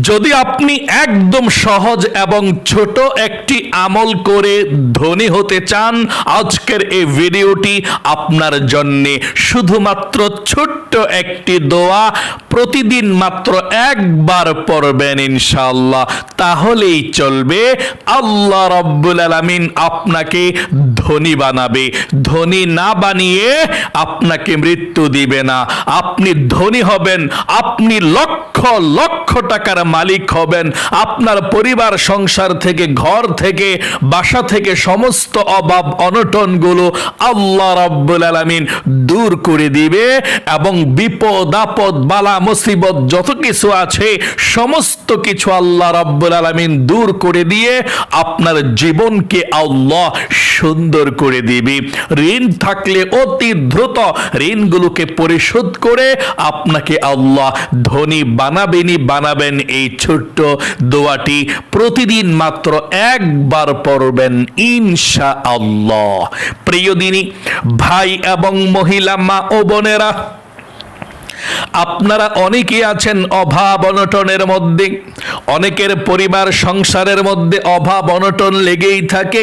যদি আপনি একদম সহজ এবং ছোট একটি আমল করে ধনী হতে চান, আজকের এই ভিডিওটি আপনার জন্য। শুধুমাত্র ছোট্ট একটি দোয়া প্রতিদিন মাত্র একবার পড়বেন ইনশাআল্লাহ, তাহলেই চলবে। আল্লাহ রাব্বুল আলামিন আপনাকে ধনী বানাবে। ধনী না বানিয়ে আপনাকে মৃত্যু দিবে না। আপনি ধনী হবেন, আপনি লক্ষ লক্ষ টাকার মালিক হবেন। আপনার পরিবার সংসার থেকে, ঘর থেকে, বাসা থেকে সমস্ত অভাব অনটনগুলো আল্লাহ রাব্বুল আলামিন দূর করে দিবে এবং বিপদ আপদ বালা মুসিবত যত কিছু আছে সমস্ত কিছু আল্লাহ রাব্বুল আলামিন দূর করে দিয়ে আপনার জীবনকে আল্লাহ সুন্দর করে দিবে। ঋণ থাকলে অতি দ্রুত ঋণগুলোকে পরিশোধ করে আপনাকে আল্লাহ ধনী বানাবেন। এই ছোট্ট দোয়াটি প্রতিদিন মাত্র একবার পড়বেন ইনশাআল্লাহ। প্রিয় দিনী ভাই এবং মহিলা মা ও বোনেরা, আপনারা অনেকেই আছেন অভাব অনটনের মধ্যে। অনেকের পরিবার সংসারের মধ্যে অভাব অনটন লেগেই থাকে,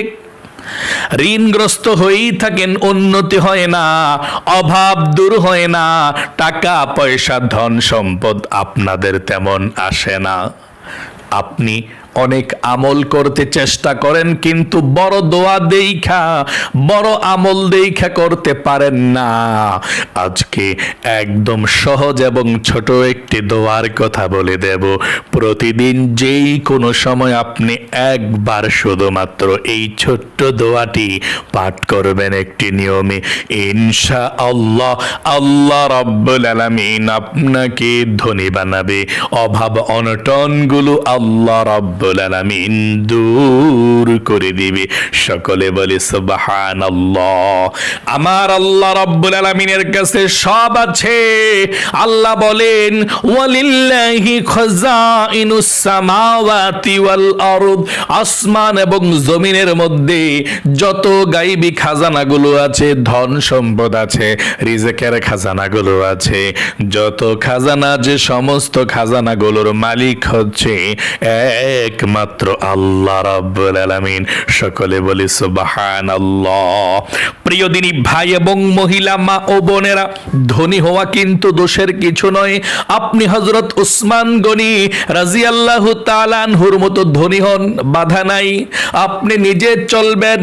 ঋণগ্রস্ত হয়েই থাকেন, উন্নতি হয় না, অভাব দূর হয় না, টাকা পয়সা ধন সম্পদ আপনাদের তেমন আসে না। আপনি অনেক আমল করতে চেষ্টা করেন কিন্তু বড় দোয়া দেইখা, বড় আমল দেইখা করতে পারেন না। আজকে একদম সহজ এবং ছোট একটি দোয়ার কথা বলে দেব। প্রতিদিন যেই কোনো সময় আপনি একবার শুধুমাত্র এই ছোট্ট দোয়াটি পাঠ করবেন একটি নিয়মে, ইনশাআল্লাহ আল্লাহ রাব্বুল আলামিন আপনাকে ধনী বানাবে। অভাব অনটনগুলো আল্লাহ রাব্বুল আলামিন দূর করে দিবে। সকলে বলে সুবহানাল্লাহ। আমার আল্লাহ রাব্বুল আলামিনের কাছে সব আছে। আল্লাহ বলেন ওয়ালিল্লাহি খাযাইনুস সামাওয়াতি ওয়াল আরদ, আসমান এবং জমিনের মধ্যে যত গায়বী খাজানাগুলো আছে, ধন সম্পদ আছে, রিজেকের খাজানাগুলো আছে, যত খাজানা, যে সমস্ত খাজানাগুলোর মালিক হচ্ছে একমাত্র আল্লাহ রাব্বুল আলামিন। সকলে বলি সুবহানাল্লাহ। প্রিয় দিনী ভাই এবং মহিলা মা ও বোনেরা, ধনী হওয়া কিন্তু দোষের কিছু নয়। আপনি হযরত উসমান গনি রাদিয়াল্লাহু তাআলা আনহুর মতো ধনী হন, বাধা নাই। আপনি নিজে চলবেন,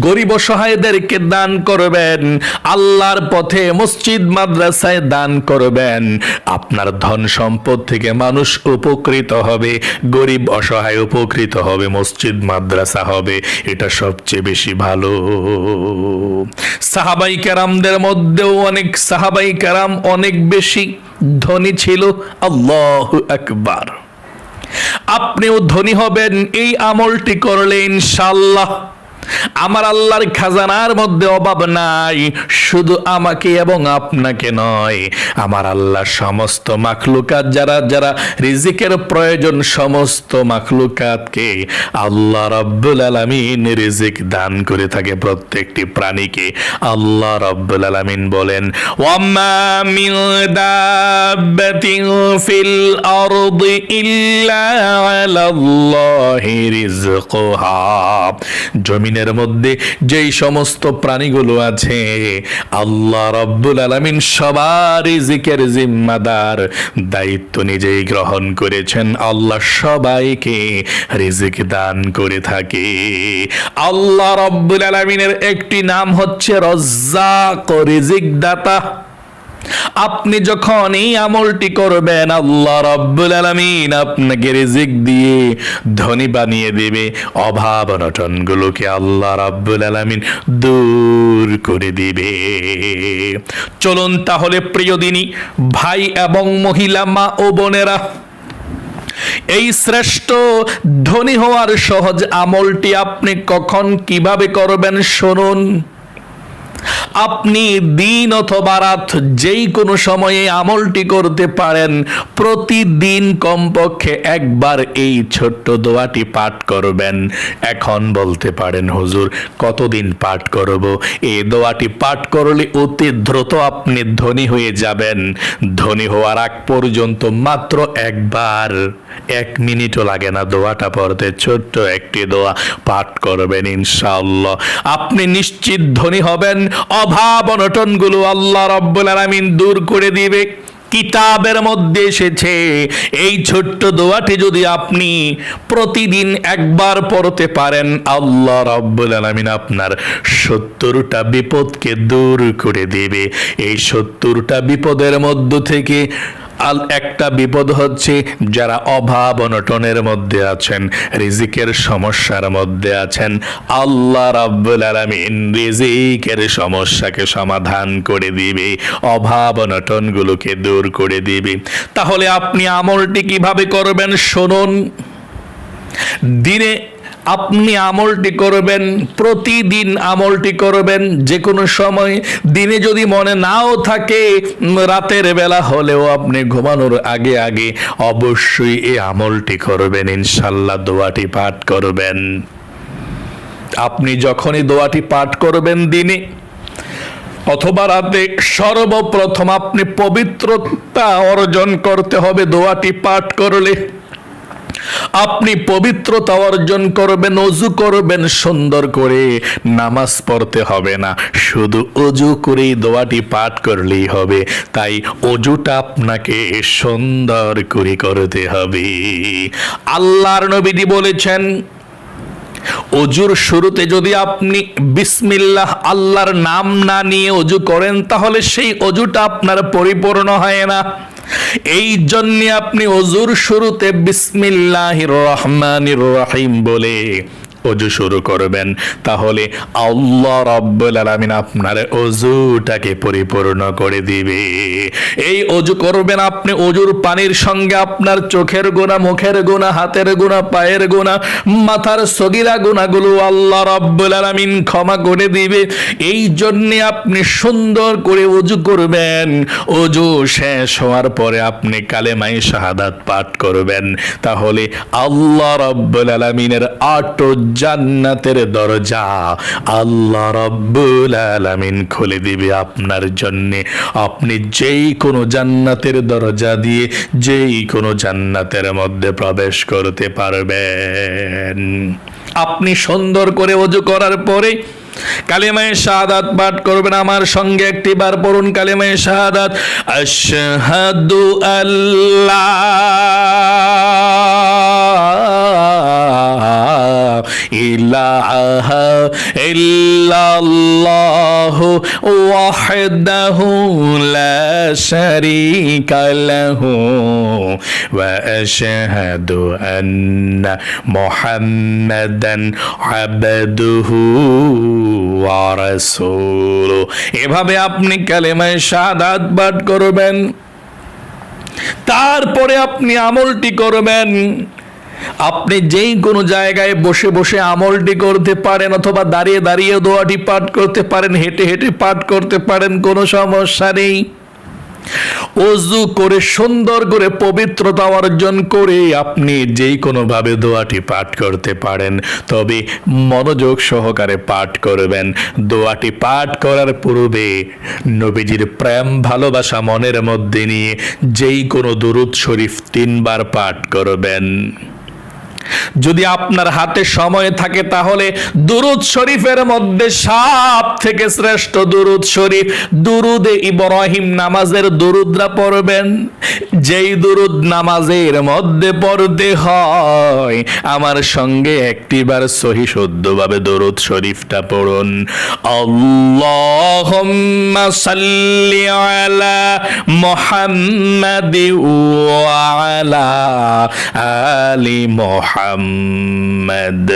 গরিব অসহায়দেরকে দান করবেন, আল্লাহর পথে মসজিদ মাদ্রাসায় দান করবেন। আপনার ধন সম্পদ থেকে মানুষ উপকৃত হবে, গরিব অসহায় উপকৃত হবে, মসজিদ মাদ্রাসা হবে। এটা সবচেয়ে বেশি ভালো। সাহাবাই কেরামদের মধ্যেও অনেক সাহাবাই কেরাম অনেক বেশি ধনী ছিল। আল্লাহু আকবার। আপনিও ধনী হবেন এই আমলটি করলে ইনশাআল্লাহ। আমার আল্লাহর খাজানার মধ্যে অভাব নাই, শুধু আমাকে এবং আপনাকে নয়, আমার আল্লাহ সমস্ত মাখলুকাত যারা যারা রিজিকের প্রয়োজন, সমস্ত মাখলুকাতকে আল্লাহ রাব্বুল আলামিন রিজিক দান করে থাকে। প্রত্যেকটি প্রাণীকে আল্লাহ রাব্বুল আলামিন বলেন ওয়ামা মিন দাব্বাতিন ফিল আরদি ইল্লা আলাল্লাহি রিজকুহা। জমিনের মধ্যে যেই সমস্ত প্রাণীগুলো আছে আল্লাহ রাব্বুল আলামিন সবার রিজিকের জিম্মাদার, দায়িত্ব নিজেই গ্রহণ করেছেন। আল্লাহ সবাইকে রিজিক দান করে থাকে। আল্লাহ রাব্বুল আলামিনের একটি নাম হচ্ছে রাজ্জাক, রিজিক দাতা। আপনি যখন এই আমলটি করবেন আল্লাহ রাব্বুল আলামিন আপনাকে রিজিক দিয়ে ধনী বানিয়ে দেবে। অভাব অনটনগুলোকে আল্লাহ রাব্বুল আলামিন দূর করে দিবে। চলুন তাহলে প্রিয় দিনী ভাই এবং মহিলা মা ও বোনেরা, এই শ্রেষ্ঠ ধনী হওয়ার সহজ আমলটি আপনি কখন কিভাবে করবেন শুনুন। আপনি দিন অথবা রাত যেই কোনো সময়ে আমলটি করতে পারেন। প্রতিদিন কমপক্ষে একবার এই ছোট্ট দোয়াটি পাঠ করবেন। এখন বলতে পারেন, হুজুর কতদিন পাঠ করব? এই দোয়াটি পাঠ করলে অতি দ্রুত আপনি ধনী হয়ে যাবেন। ধনী হওয়ার আগ পর্যন্ত মাত্র একবার, 1 মিনিটও লাগে না দোয়াটা পড়তে। ছোট্ট একটি দোয়া পাঠ করবেন, ইনশাআল্লাহ আপনি নিশ্চিত ধনী হবেন। অভাব অনটনগুলো আল্লাহ রাব্বুল আলামিন দূর করে দিবে। কিতাবের মধ্যে এসেছে, এই ছোট্ট দোয়াটি যদি আপনি প্রতিদিন একবার পড়তে পারেন, আল্লাহ রাব্বুল আলামিন আপনার 70টা বিপদকে দূর করে দেবে। এই 70টা বিপদের মধ্য থেকে একটা বিপদ হচ্ছে যারা অভাব অনটনের মধ্যে আছেন, রিজিকের সমস্যার মধ্যে আছেন, আল্লাহ রাব্বুল আলামিন রিজিকের সমস্যাকে সমাধান করে দিবে, অভাব অনটনগুলোকে দূর করে দিবে। তাহলে আপনি আমলটি কিভাবে করবেন শুনুন। দিনে আপনি আমলটি করবেন, প্রতিদিন আমলটি করবেন, যে কোনো সময়। দিনে যদি মনে নাও থাকে, রাতের বেলা হলেও আপনি ঘুমানোর আগে আগে অবশ্যই এই আমলটি করবেন, ইনশাআল্লাহ দোয়াটি পাঠ করবেন। আপনি যখনই দোয়াটি পাঠ করবেন দিনে অথবা রাতে, সর্বপ্রথম আপনি পবিত্রতা অর্জন করতে হবে। দোয়াটি পাঠ করলে আপনি পবিত্রতা অর্জন করবেন, ওযু করবেন সুন্দর করে। নামাজ পড়তে হবে না, শুধু ওযু করেই দোয়াটি পাঠ করলেই হবে। তাই ওযুটা আপনাকে সুন্দর করে করতে হবে। আল্লাহর নবীজি বলেছেন, ওযুর শুরুতে যদি আপনি বিসমিল্লাহ আল্লাহর নাম না নিয়ে ওযু করেন, তাহলে সেই ওযুটা আপনার পরিপূর্ণ হয় না। এই জন্য আপনি ওযুর শুরুতে বিসমিল্লাহির রহমানির রহিম বলে ওযু শুরু করবেন। তাহলে আল্লাহ রাব্বুল আলামিন আপনার ওযুটাকে পরিপূর্ণ করে দিবে। এই ওযু করবেন আপনি, ওযুর পানির সঙ্গে আপনার চোখের গুনাহ, মুখের গুনাহ, হাতের গুনাহ, পায়ের গুনাহ, মাথার সগীরা গুনাহগুলো আল্লাহ রাব্বুল আলামিন ক্ষমা করে দিবে। এই জন্য আপনি সুন্দর করে ওযু করবেন। ওযু শেষ হওয়ার পরে আপনি কালেমায়ে শাহাদাত পাঠ করবেন। তাহলে আল্লাহ রাব্বুল আলামিনের 8 জান্নাতের দরজা আল্লাহ রাব্বুল আলামিন খুলে দিবে আপনার জন্য। আপনি যেই কোনো জান্নাতের দরজা দিয়ে যেই কোনো জান্নাতের মধ্যে প্রবেশ করতে পারবেন। আপনি সুন্দর করে ওযু করার পরে কালেমায়ে শাহাদাত পাঠ করবেন। আমার সঙ্গে একটিবার পড়ুন কালেমায়ে শাহাদাত। আশহাদু আল্লা ইলাহা ইল্লাল্লাহু ওয়াহদাহু লা শারীকা লাহু ওয়া আশহাদু আন্না মুহাম্মাদান আবদুহু ওয়া রাসূলুহু। এভাবে আপনি কালেমায়ে শাহাদাত পাঠ করবেন। তারপরে আপনি আমলটি করবেন। আপনি যেই কোনো জায়গায় বসে বসে আমলটি করতে পারেন, অথবা দাঁড়িয়ে দাঁড়িয়ে দোয়াটি পাঠ করতে পারেন, হেঁটে হেঁটে পাঠ করতে পারেন, কোনো সমস্যা নেই। ওযু করে সুন্দর করে পবিত্রতা অর্জন করে আপনি যেই কোনো ভাবে দোয়াটি পাঠ করতে পারেন, তবে মনোযোগ সহকারে পাঠ করবেন। দোয়াটি পাঠ করার পূর্বে নবীজির প্রেম ভালোবাসা মনের মধ্যে নিয়ে যেই কোনো দুরূদ শরীফ 3 বার পাঠ করবেন। যদি আপনার হাতে সময় থাকে তাহলে দুরূদ শরীফের মধ্যে সব থেকে শ্রেষ্ঠ দুরূদ শরীফ দুরুদে ইব্রাহিম নামাজের দুরুদরা পড়বেন। যেই দুরুদ নামাজের মধ্যে পড়তে হয়, আমার সঙ্গে একটিবার সহি শুদ্ধভাবে দুরুদ শরীফটা পড়ুন। আল্লাহুম্মা সাল্লি আলা মুহাম্মাদি ওয়া আলা আলি মুহাম্মাদ محمد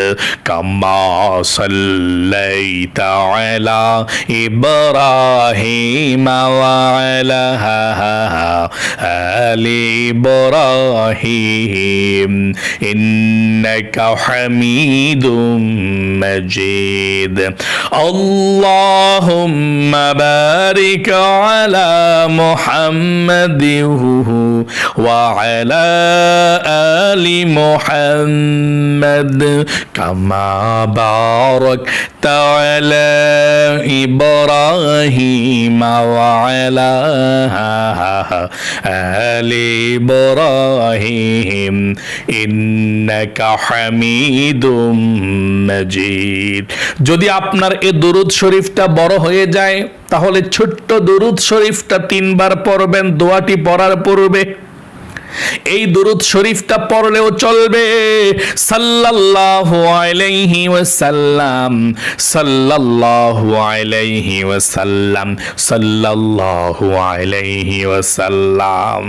كما صليت على إبراهيم وعلى آل إبراهيم إنك حميد مجيد اللهم بارك على محمد وعلى آل محمد كما باركت على إبراهيم وعلى آل إبراهيم إنك حميد مجيد। যদি আপনার এই দুরূদ শরীফটা বড় হয়ে যায় তাহলে ছোট্ট দুরূদ শরীফটা 3 বার পড়বেন দোয়াটি পড়ার পূর্বে। এই দুরূদ শরীফটা পড়লেও চলবে। সাল্লাল্লাহু আলাইহি ওয়াসাল্লাম, সাল্লাল্লাহু আলাইহি ওয়াসাল্লাম, সাল্লাল্লাহু আলাইহি ওয়াসাল্লাম।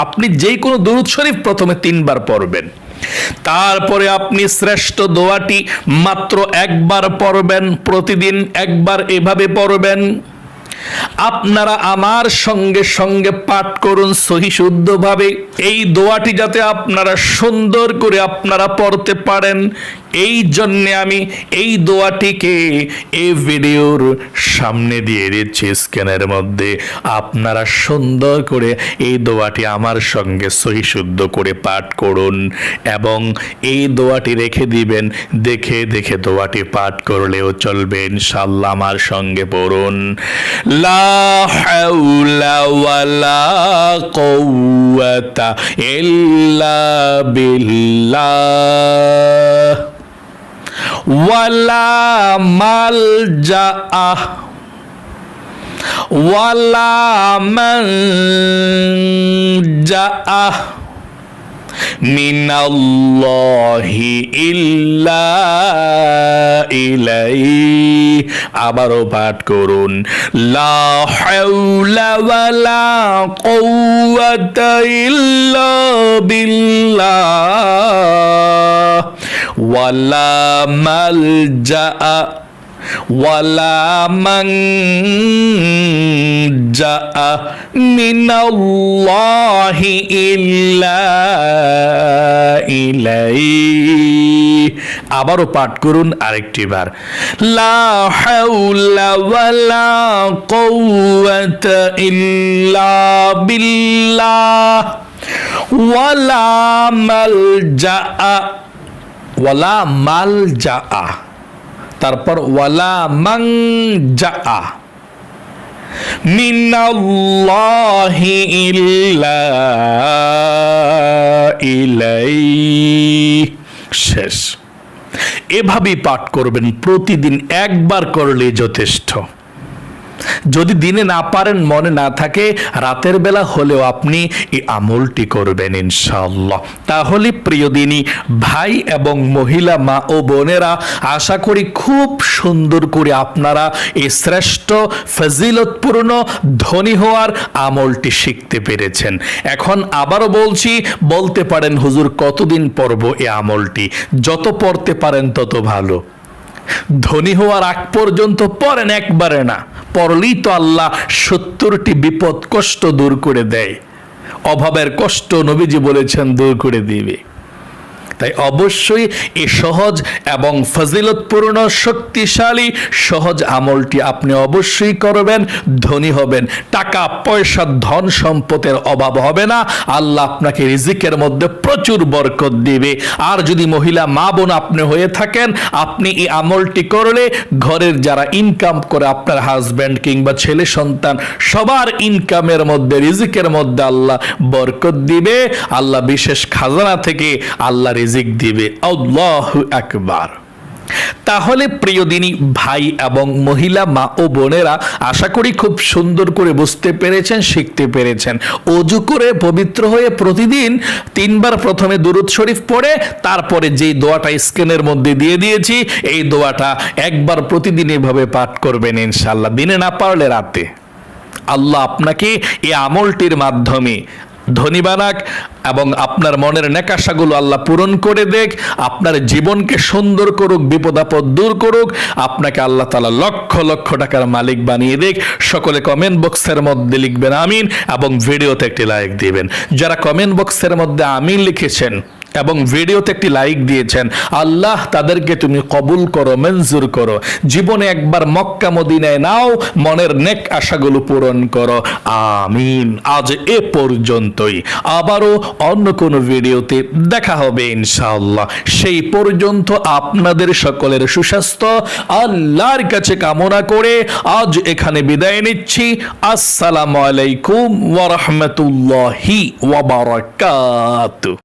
আপনি যে কোনো দুরূদ শরীফ প্রথমে 3 বার পড়বেন, তারপরে আপনি শ্রেষ্ঠ দোয়াটি মাত্র 1 বার পড়বেন। প্রতিদিন 1 বার এভাবে পড়বেন। আপনারা আমার সঙ্গে সঙ্গে পাঠ করুন সহি শুদ্ধভাবে। এই দোয়াটি যাতে আপনারা সুন্দর করে আপনারা পড়তে পারেন, এই জন্যে আমি এই দোয়াটিকে এই ভিডিওর সামনে দিয়ে দিচ্ছি স্ক্রিনের মধ্যে। আপনারা সুন্দর করে এই দোয়াটি আমার সঙ্গে সহি শুদ্ধ করে পাঠ করুন এবং এই দোয়াটি রেখে দিবেন। দেখে দেখে দোয়াটি পাঠ করলেও চলবে ইনশাআল্লাহ। আমার সঙ্গে পড়ুন। লা হাওলা ওয়ালা কুওয়াতা ইল্লা বিল্লাহ ওয়ালা মালজা ওয়ালা মানজা মিনাল্লাহি ইল্লা ইলাইহি। আবারও পাঠ করুন। লা হাওলা ওয়ালা কুওয়াতা ইল্লা বিল্লাহ ওয়ালা মালজা ওয়ালা মানজা মিনাল্লাহি ইল্লা ইলাইহি। আবারও পাঠ করুন আরেকটি বার। লা হাওলা ওয়ালা কুওয়াতা ইল্লা বিল্লাহ ওয়ালা মালজা ওয়ালা মালজা, তারপর ওয়ালা মানজা মিনাল্লাহি ইল্লা ইলাইহি। শেষ। এভাবেই পাঠ করবেন। প্রতিদিন 1 বার করলেই যথেষ্ট। যদি দিনে না পারেন, মনে না থাকে, রাতের বেলা হলেও আপনি এই আমলটি করবেন ইনশাআল্লাহ। তাহলে প্রিয় দিনী ভাই এবং মহিলা মা ও বোনেরা, আশা করি খুব সুন্দর করে আপনারা এই শ্রেষ্ঠ ফজিলতপূর্ণ ধনী হওয়ার আমলটি শিখতে পেরেছেন। এখন আবারও বলছি, বলতে পারেন হুজুর কতদিন পড়ব এই আমলটি? যত পড়তে পারেন তত ভালো। ধনী হওয়ার আগ পর্যন্ত পড়েন, একবারে না। পড়লেই তো আল্লাহ 70টি বিপদ কষ্ট দূর করে দেয়। অভাবের কষ্ট নবীজি বলেছেন দূর করে দিবে। তাই অবশ্যই এই সহজ এবং ফজিলতপূর্ণ শক্তিশালী সহজ আমলটি আপনি অবশ্যই করবেন, ধনী হবেন। টাকা পয়সা ধন সম্পদের অভাব হবে না। আল্লাহ আপনাকে রিজিকের মধ্যে প্রচুর বরকত দিবে। আর যদি মহিলা মা বোন আপনি হয়ে থাকেন, আপনি এই আমলটি করলে ঘরের যারা ইনকাম করে, আপনার হাজব্যান্ড কিংবা ছেলে সন্তান, সবার ইনকামের মধ্যে রিজিকের মধ্যে আল্লাহ বরকত দিবে। আল্লাহ বিশেষ খাজানা থেকে আল্লাহ রিজিক দিবে। আল্লাহু আকবার। তাহলে প্রিয় দিনী ভাই এবং মহিলা মা ও বোনেরা, আশা করি খুব সুন্দর করে বুঝতে পেরেছেন, শিখতে পেরেছেন। ওযু করে পবিত্র হয়ে প্রতিদিন 3 বার প্রথমে দুরূদ শরীফ পড়ে, তারপরে যেই দোয়াটা স্ক্রিনের মধ্যে দিয়ে দিয়েছি, এই দোয়াটা 1 বার প্রতিদিন এভাবে পাঠ করবেন ইনশাআল্লাহ। দিনে না পারলে রাতে। আল্লাহ আপনাকে এই আমলটির মাধ্যমে ধনী বানাক এবং আপনার মনের নেকাশাগুলো আল্লাহ পূরণ করে দেখ, আপনার জীবনকে সুন্দর করুক, বিপদ আপদ দূর করুক, আপনাকে আল্লাহ তাআলা লক্ষ লক্ষ টাকার মালিক বানিয়ে দেখ। সকলে কমেন্ট বক্সের মধ্যে লিখবেন আমিন এবং ভিডিওতে একটি লাইক দিবেন। যারা কমেন্ট বক্সের মধ্যে আমিন লিখেছেন এবং ভিডিওতে একটি লাইক দিয়েছেন, আল্লাহ তাদেরকে তুমি কবুল করো, মঞ্জুর করো। জীবনে একবার মক্কা মদিনায় নাও, মনের নেক আশাগুলো পূরণ করো, আমিন। আজ এ পর্যন্তই, আবারও অন্য কোনো ভিডিওতে দেখা হবে ইনশাআল্লাহ। সেই পর্যন্ত আপনাদের সকলের সুস্বাস্থ্য আল্লাহর কাছে কামনা করে আজ এখানে বিদায় নিচ্ছি। আসসালামু আলাইকুম ওয়া রাহমাতুল্লাহি ওয়া বারাকাতুহু।